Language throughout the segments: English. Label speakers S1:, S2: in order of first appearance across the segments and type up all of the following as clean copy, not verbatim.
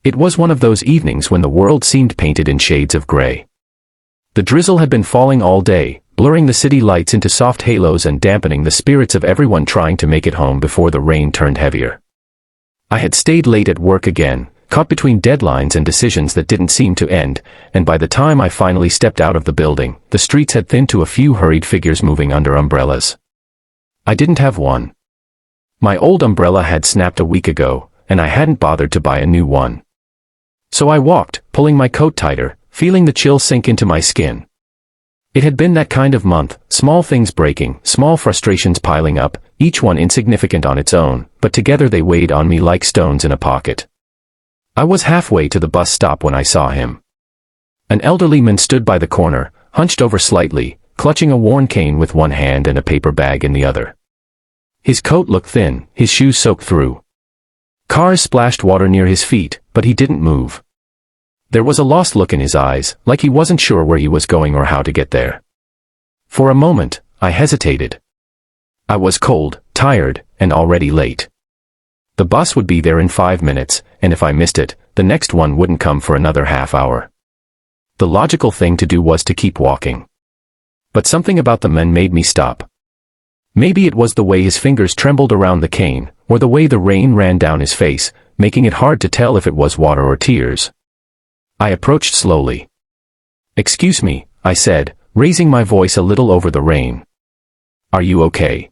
S1: It was one of those evenings when the world seemed painted in shades of gray. The drizzle had been falling all day, blurring the city lights into soft halos and dampening the spirits of everyone trying to make it home before the rain turned heavier. I had stayed late at work again, caught between deadlines and decisions that didn't seem to end, and by the time I finally stepped out of the building, the streets had thinned to a few hurried figures moving under umbrellas. I didn't have one. My old umbrella had snapped a week ago, and I hadn't bothered to buy a new one. So I walked, pulling my coat tighter, feeling the chill sink into my skin. It had been that kind of month, small things breaking, small frustrations piling up, each one insignificant on its own, but together they weighed on me like stones in a pocket. I was halfway to the bus stop when I saw him. An elderly man stood by the corner, hunched over slightly, clutching a worn cane with one hand and a paper bag in the other. His coat looked thin, his shoes soaked through. Cars splashed water near his feet, but he didn't move. There was a lost look in his eyes, like he wasn't sure where he was going or how to get there. For a moment, I hesitated. I was cold, tired, and already late. The bus would be there in 5 minutes, and if I missed it, the next one wouldn't come for another half hour. The logical thing to do was to keep walking. But something about the man made me stop. Maybe it was the way his fingers trembled around the cane, or the way the rain ran down his face, making it hard to tell if it was water or tears. I approached slowly. "Excuse me," I said, raising my voice a little over the rain. "Are you okay?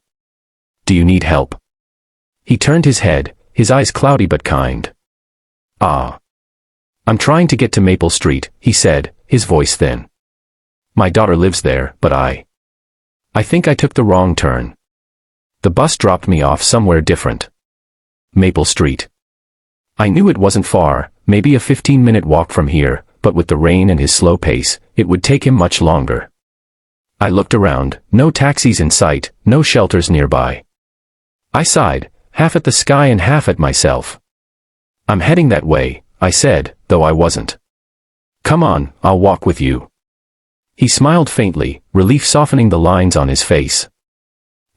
S1: Do you need help?" He turned his head, his eyes cloudy but kind. "I'm trying to get to Maple Street," he said, his voice thin. "My daughter lives there, but I think I took the wrong turn. The bus dropped me off somewhere different." Maple Street. I knew it wasn't far, maybe a 15-minute walk from here, but with the rain and his slow pace, it would take him much longer. I looked around, no taxis in sight, no shelters nearby. I sighed, half at the sky and half at myself. "I'm heading that way," I said, though I wasn't. "Come on, I'll walk with you." He smiled faintly, relief softening the lines on his face.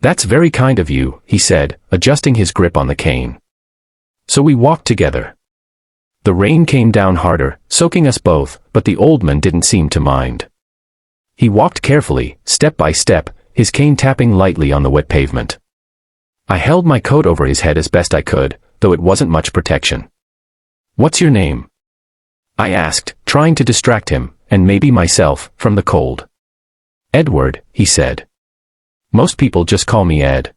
S1: "That's very kind of you," he said, adjusting his grip on the cane. So we walked together. The rain came down harder, soaking us both, but the old man didn't seem to mind. He walked carefully, step by step, his cane tapping lightly on the wet pavement. I held my coat over his head as best I could, though it wasn't much protection. "What's your name?" I asked, trying to distract him, and maybe myself, from the cold. "Edward," he said. "Most people just call me Ed."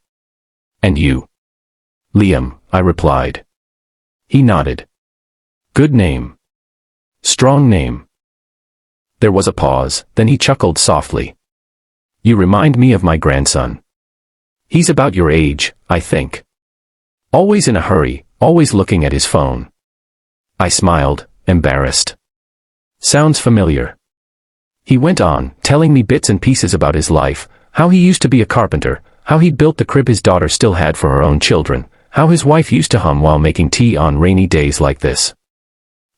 S1: "And you?" "Liam," I replied. He nodded. "Good name. Strong name." There was a pause, then he chuckled softly. "You remind me of my grandson. He's about your age, I think. Always in a hurry, always looking at his phone." I smiled, embarrassed. "Sounds familiar." He went on, telling me bits and pieces about his life, how he used to be a carpenter, how he'd built the crib his daughter still had for her own children, how his wife used to hum while making tea on rainy days like this.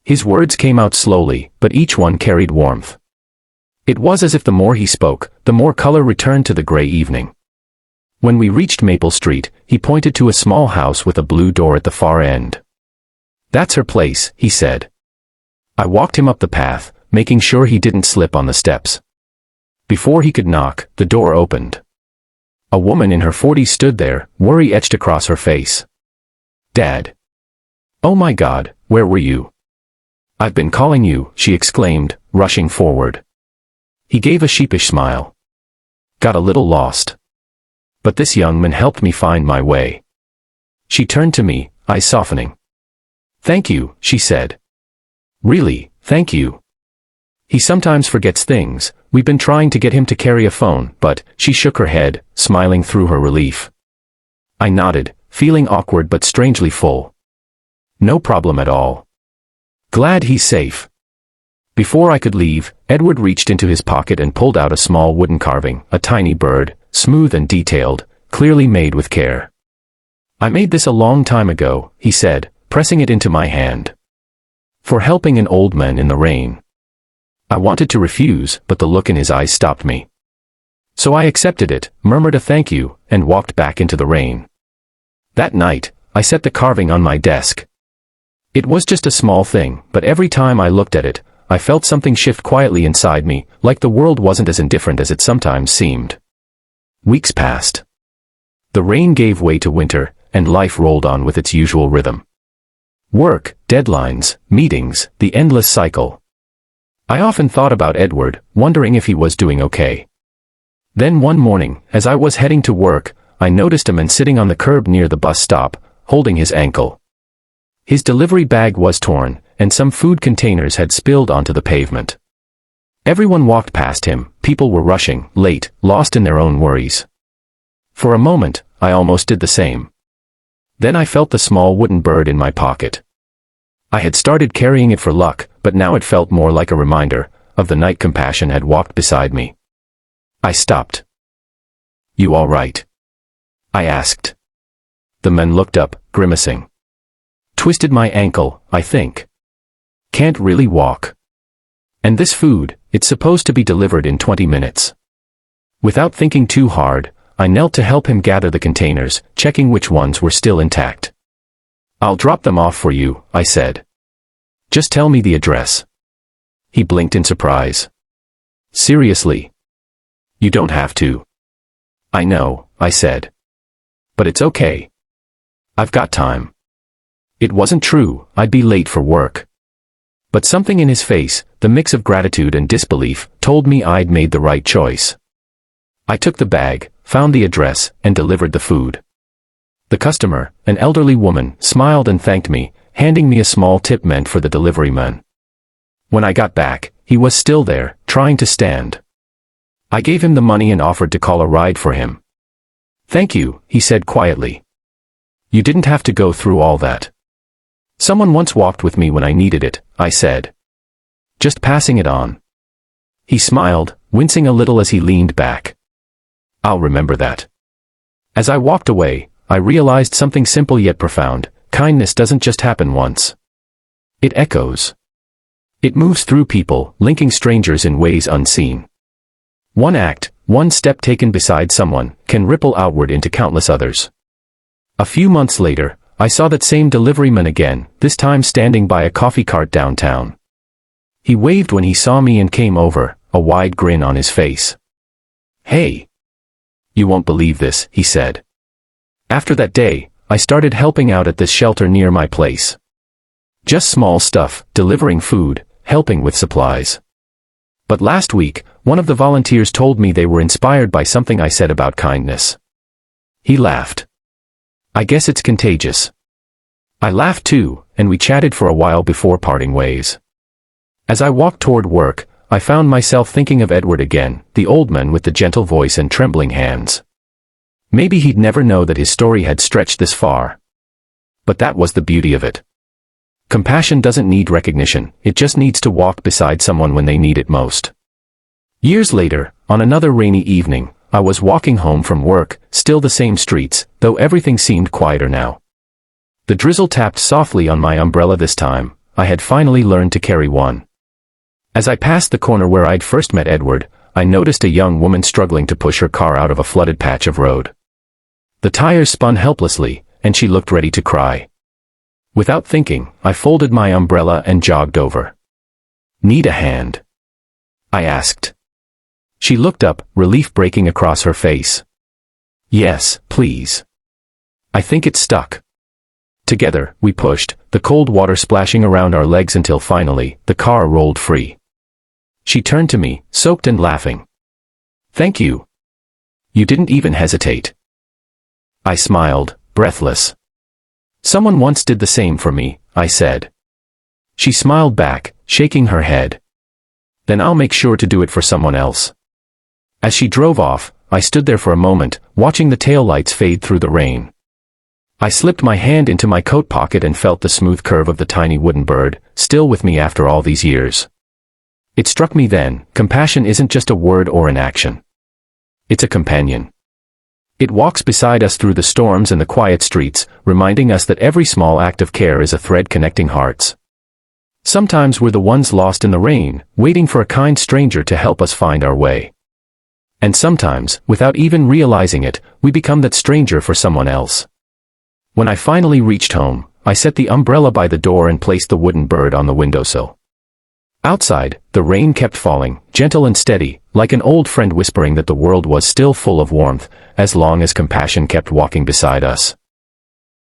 S1: His words came out slowly, but each one carried warmth. It was as if the more he spoke, the more color returned to the gray evening. When we reached Maple Street, he pointed to a small house with a blue door at the far end. "That's her place," he said. I walked him up the path, making sure he didn't slip on the steps. Before he could knock, the door opened. A woman in her 40s stood there, worry etched across her face. "Dad." "Oh my God, where were you?" "I've been calling you," she exclaimed, rushing forward. He gave a sheepish smile. "Got a little lost. But this young man helped me find my way." She turned to me, eyes softening. "Thank you," she said. "Really, thank you. He sometimes forgets things. We've been trying to get him to carry a phone, but," she shook her head, smiling through her relief. I nodded, feeling awkward but strangely full. "No problem at all. Glad he's safe." Before I could leave, Edward reached into his pocket and pulled out a small wooden carving, a tiny bird, smooth and detailed, clearly made with care. "I made this a long time ago," he said, pressing it into my hand. "For helping an old man in the rain." I wanted to refuse, but the look in his eyes stopped me. So I accepted it, murmured a thank you, and walked back into the rain. That night, I set the carving on my desk. It was just a small thing, but every time I looked at it, I felt something shift quietly inside me, like the world wasn't as indifferent as it sometimes seemed. Weeks passed. The rain gave way to winter, and life rolled on with its usual rhythm. Work, deadlines, meetings, the endless cycle. I often thought about Edward, wondering if he was doing okay. Then one morning, as I was heading to work, I noticed a man sitting on the curb near the bus stop, holding his ankle. His delivery bag was torn, and some food containers had spilled onto the pavement. Everyone walked past him, people were rushing, late, lost in their own worries. For a moment, I almost did the same. Then I felt the small wooden bird in my pocket. I had started carrying it for luck, but now it felt more like a reminder of the night compassion had walked beside me. I stopped. "You all right?" I asked. The man looked up, grimacing. "Twisted my ankle, I think. Can't really walk. And this food, it's supposed to be delivered in 20 minutes. Without thinking too hard, I knelt to help him gather the containers, checking which ones were still intact. "I'll drop them off for you," I said. "Just tell me the address." He blinked in surprise. "Seriously? You don't have to." "I know," I said. "But it's okay. I've got time." It wasn't true, I'd be late for work. But something in his face, the mix of gratitude and disbelief, told me I'd made the right choice. I took the bag, found the address, and delivered the food. The customer, an elderly woman, smiled and thanked me, handing me a small tip meant for the delivery man. When I got back, he was still there, trying to stand. I gave him the money and offered to call a ride for him. "Thank you," he said quietly. "You didn't have to go through all that. Someone once walked with me when I needed it," I said. "Just passing it on." He smiled, wincing a little as he leaned back. "I'll remember that." As I walked away, I realized something simple yet profound. Kindness doesn't just happen once. It echoes. It moves through people, linking strangers in ways unseen. One act, one step taken beside someone, can ripple outward into countless others. A few months later, I saw that same deliveryman again, this time standing by a coffee cart downtown. He waved when he saw me and came over, a wide grin on his face. "Hey. You won't believe this," he said. After that day, I started helping out at this shelter near my place. Just small stuff, delivering food, helping with supplies. But last week, one of the volunteers told me they were inspired by something I said about kindness. He laughed. "I guess it's contagious." I laughed too, and we chatted for a while before parting ways. As I walked toward work, I found myself thinking of Edward again, the old man with the gentle voice and trembling hands. Maybe he'd never know that his story had stretched this far. But that was the beauty of it. Compassion doesn't need recognition, it just needs to walk beside someone when they need it most. Years later, on another rainy evening, I was walking home from work, still the same streets, though everything seemed quieter now. The drizzle tapped softly on my umbrella this time. I had finally learned to carry one. As I passed the corner where I'd first met Edward, I noticed a young woman struggling to push her car out of a flooded patch of road. The tires spun helplessly, and she looked ready to cry. Without thinking, I folded my umbrella and jogged over. "Need a hand?" I asked. She looked up, relief breaking across her face. "Yes, please. I think it's stuck." Together, we pushed, the cold water splashing around our legs until finally, the car rolled free. She turned to me, soaked and laughing. "Thank you. You didn't even hesitate." I smiled, breathless. "Someone once did the same for me," I said. She smiled back, shaking her head. "Then I'll make sure to do it for someone else." As she drove off, I stood there for a moment, watching the taillights fade through the rain. I slipped my hand into my coat pocket and felt the smooth curve of the tiny wooden bird, still with me after all these years. It struck me then, compassion isn't just a word or an action. It's a companion. It walks beside us through the storms and the quiet streets, reminding us that every small act of care is a thread connecting hearts. Sometimes we're the ones lost in the rain, waiting for a kind stranger to help us find our way. And sometimes, without even realizing it, we become that stranger for someone else. When I finally reached home, I set the umbrella by the door and placed the wooden bird on the windowsill. Outside, the rain kept falling, gentle and steady, like an old friend whispering that the world was still full of warmth, as long as compassion kept walking beside us.